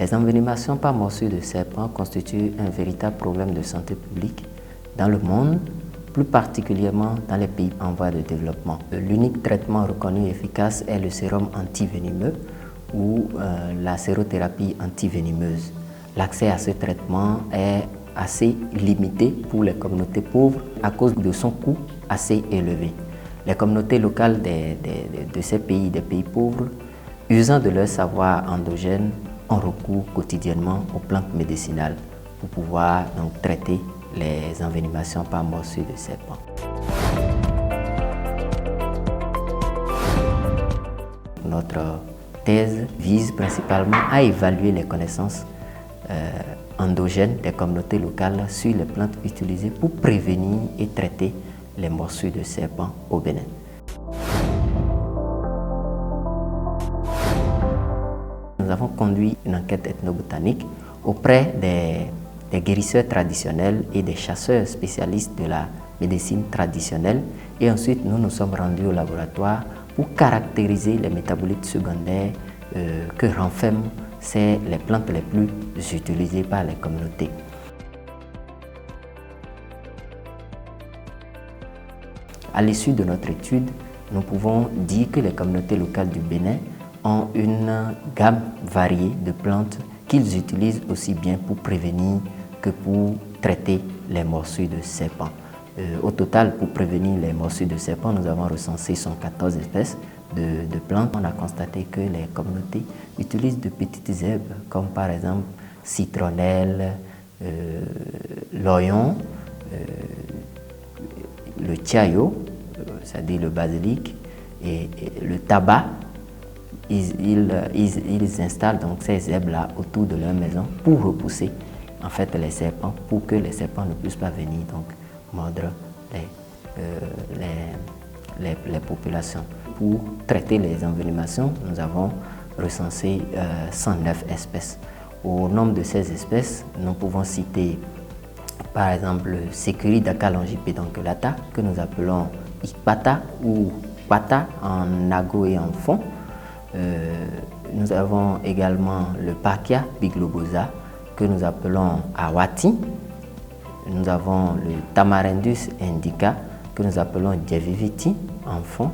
Les envenimations par morsure de serpent constituent un véritable problème de santé publique dans le monde, plus particulièrement dans les pays en voie de développement. L'unique traitement reconnu efficace est le sérum antivenimeux ou la sérothérapie antivenimeuse. L'accès à ce traitement est assez limité pour les communautés pauvres à cause de son coût assez élevé. Les communautés locales de ces pays, des pays pauvres, usant de leur savoir endogène, ont recours quotidiennement aux plantes médicinales pour pouvoir donc traiter les envenimations par morsure de serpent. Notre thèse vise principalement à évaluer les connaissances endogènes des communautés locales sur les plantes utilisées pour prévenir et traiter les morsures de serpent au Bénin. Nous avons conduit une enquête ethnobotanique auprès des guérisseurs traditionnels et des chasseurs spécialistes de la médecine traditionnelle. Et ensuite, nous nous sommes rendus au laboratoire pour caractériser les métabolites secondaires que renferment les plantes les plus utilisées par les communautés. À l'issue de notre étude, nous pouvons dire que les communautés locales du Bénin ont une gamme variée de plantes qu'ils utilisent aussi bien pour prévenir que pour traiter les morsures de serpent. Au total, pour prévenir les morsures de serpent, nous avons recensé 114 espèces de plantes. On a constaté que les communautés utilisent de petites herbes comme par exemple citronnelle, l'oignon, le tiayo, c'est-à-dire le basilic, et le tabac. Ils installent donc ces herbes-là autour de leur maison pour repousser en fait les serpents, pour que les serpents ne puissent pas venir donc mordre les populations. Pour traiter les envenimations, nous avons recensé 109 espèces. Au nombre de ces espèces, nous pouvons citer par exemple le Securida longipedonculata que nous appelons Icpata ou Pata en nago et en fond. Nous avons également le Pachia biglobosa que nous appelons Awati. Nous avons le Tamarindus indica que nous appelons Djeviviti en fond.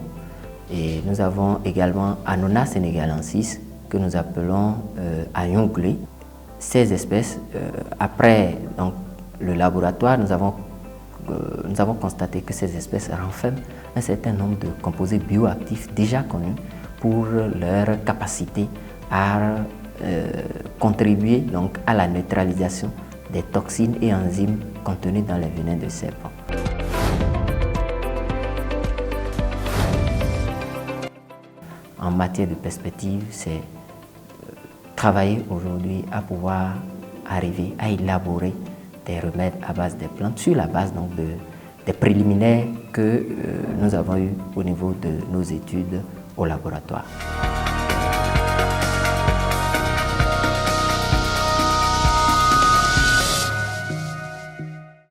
Et nous avons également Annona senegalensis que nous appelons Ayonglé. Ces espèces, après donc, le laboratoire, nous avons constaté que ces espèces renferment un certain nombre de composés bioactifs déjà connus pour leur capacité à contribuer donc à la neutralisation des toxines et enzymes contenues dans les venins de serpent. En matière de perspective, c'est travailler aujourd'hui à pouvoir arriver à élaborer des remèdes à base des plantes sur la base donc des préliminaires que nous avons eus au niveau de nos études au laboratoire.